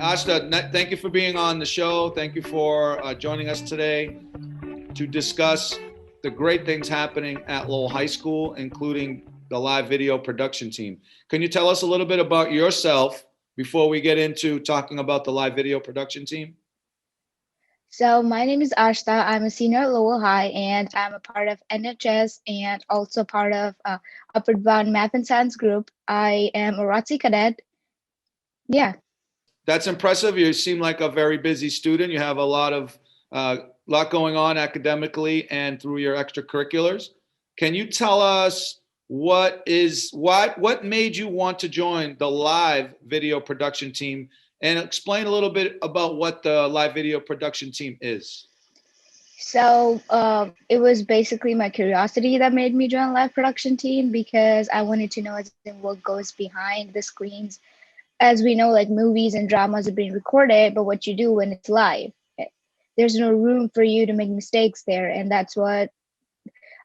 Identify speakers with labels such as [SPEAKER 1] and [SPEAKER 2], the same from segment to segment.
[SPEAKER 1] Ashta, thank you for being on the show. Thank you for joining us today to discuss the great things happening at Lowell High School, including the live video production team. Can you tell us a little bit about yourself before we get into talking about the live video production team?
[SPEAKER 2] So my name is Ashta. I'm a senior at Lowell High, and I'm a part of NHS and also part of Upward Bound Math and Science group. I am a ROTC cadet. Yeah.
[SPEAKER 1] That's impressive. You seem like a very busy student. You have a lot going on academically and through your extracurriculars. Can you tell us what made you want to join the live video production team, and explain a little bit about what the live video production team is?
[SPEAKER 2] So it was basically my curiosity that made me join live production team because I wanted to know as in what goes behind the screens. As we know, like movies and dramas are being recorded, but what you do when it's live, there's no room for you to make mistakes there, and that's what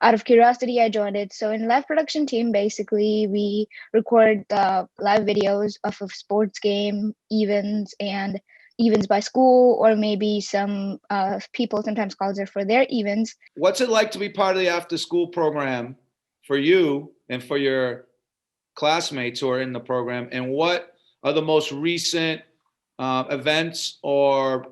[SPEAKER 2] out of curiosity I joined it. So in live production team, basically we record the live videos of a sports game, events by school, or maybe some people sometimes calls it for their events.
[SPEAKER 1] What's it like to be part of the after school program for you and for your classmates who are in the program, and what are the most recent events or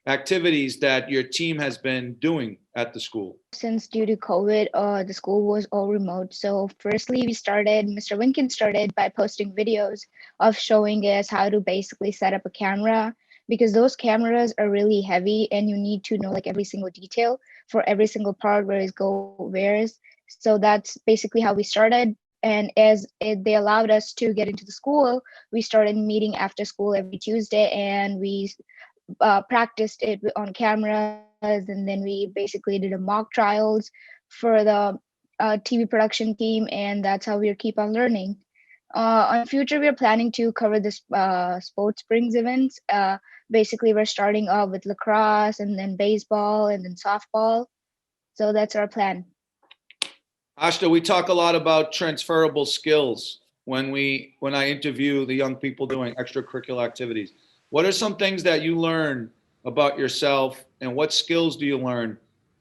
[SPEAKER 1] activities that your team has been doing at the school?
[SPEAKER 2] Since due to COVID, the school was all remote. So firstly, Mr. Winkin started by posting videos of showing us how to basically set up a camera, because those cameras are really heavy and you need to know like every single detail for every single part where it go where's. So that's basically how we started. And they allowed us to get into the school, we started meeting after school every Tuesday, and we practiced it on cameras, and then we basically did a mock trials for the TV production team, and that's how we keep on learning. On future, we're planning to cover this sports springs events. Basically, we're starting off with lacrosse, and then baseball, and then softball. So that's our plan.
[SPEAKER 1] Ashta, we talk a lot about transferable skills when I interview the young people doing extracurricular activities. What are some things that you learn about yourself, and what skills do you learn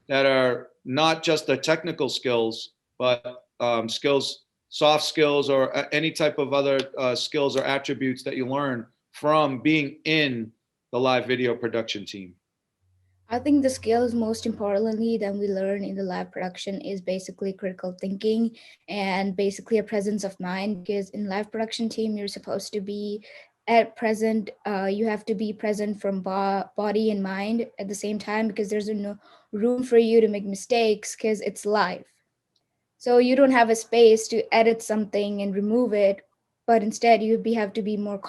[SPEAKER 1] that are not just the technical skills, but soft skills, or any type of other skills or attributes that you learn from being in the live video production team?
[SPEAKER 2] I think the skills most importantly that we learn in the live production is basically critical thinking and basically a presence of mind, because in live production team you're supposed to be at present, you have to be present from body and mind at the same time, because there's no room for you to make mistakes because it's live. So you don't have a space to edit something and remove it, but instead have to be more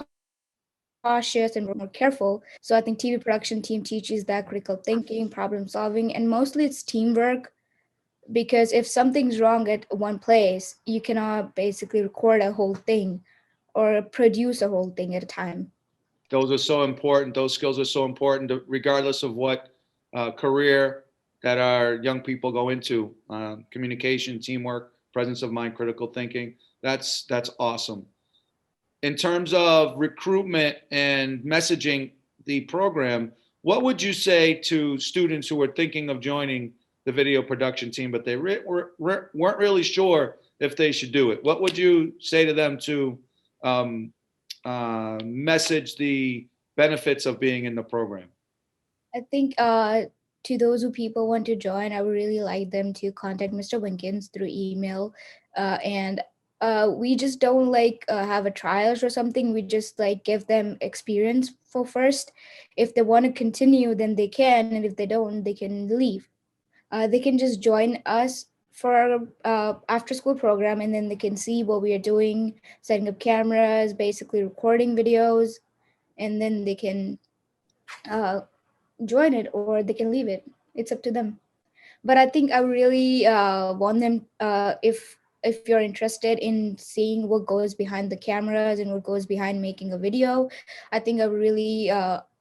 [SPEAKER 2] cautious and more careful. So I think TV production team teaches that critical thinking, problem solving, and mostly it's teamwork, because if something's wrong at one place, you cannot basically record a whole thing or produce a whole thing at a time.
[SPEAKER 1] Those are so important. Those skills are so important, regardless of what career that our young people go into. Communication, teamwork, presence of mind, critical thinking. That's awesome. In terms of recruitment and messaging the program, what would you say to students who are thinking of joining the video production team, but they weren't really sure if they should do it? What would you say to them to um, message the benefits of being in the program?
[SPEAKER 2] I think to those who people want to join, I would really like them to contact Mr. Winkins through email, and we just don't like have a trials or something. We just like give them experience for first. If they want to continue, then they can, and if they don't, they can leave. They can just join us for our after school program, and then they can see what we are doing, setting up cameras, basically recording videos, and then they can uh, join it or they can leave it. It's up to them. But I think I really want them, if you're interested in seeing what goes behind the cameras and what goes behind making a video, I think I would really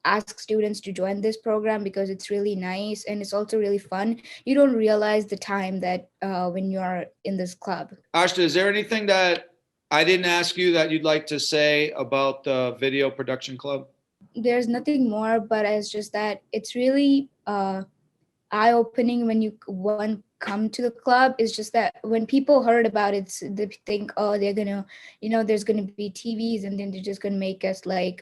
[SPEAKER 2] ask students to join this program, because it's really nice and it's also really fun. You don't realize the time that when you are in this club.
[SPEAKER 1] Ashta, is there anything that I didn't ask you that you'd like to say about the Video Production Club?
[SPEAKER 2] there's nothing more, but it's just that it's really eye-opening when you one come to the club. It's just that when people heard about it, they think, oh, they're gonna, there's gonna be TVs, and then they're just gonna make us like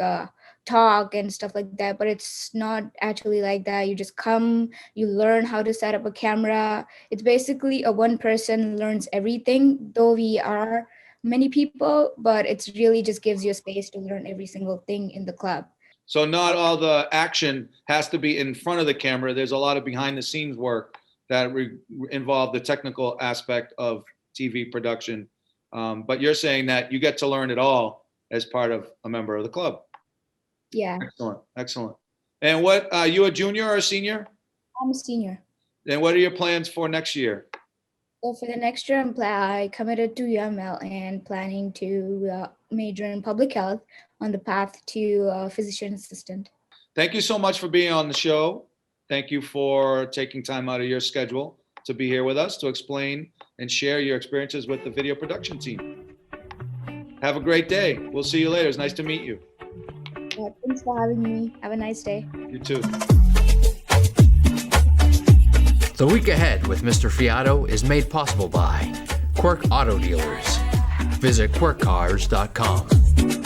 [SPEAKER 2] talk and stuff like that. But it's not actually like that. You just come, you learn how to set up a camera. It's basically a one person learns everything, though we are many people, but it's really just gives you a space to learn every single thing in the club.
[SPEAKER 1] So not all the action has to be in front of the camera. There's a lot of behind the scenes work that involve the technical aspect of TV production. But you're saying that you get to learn it all as part of a member of the club.
[SPEAKER 2] Yeah,
[SPEAKER 1] Excellent, excellent. And what, you a junior or a senior?
[SPEAKER 2] I'm a senior.
[SPEAKER 1] And what are your plans for next year?
[SPEAKER 2] So for the next year, I committed to UML and planning to major in public health on the path to physician assistant.
[SPEAKER 1] Thank you so much for being on the show. Thank you for taking time out of your schedule to be here with us to explain and share your experiences with the video production team. Have a great day. We'll see you later. It's nice to meet you.
[SPEAKER 2] Yeah, thanks for having me. Have a nice day.
[SPEAKER 1] You too.
[SPEAKER 3] The Week Ahead with Mr. Fiato is made possible by Quirk Auto Dealers. Visit quirkcars.com.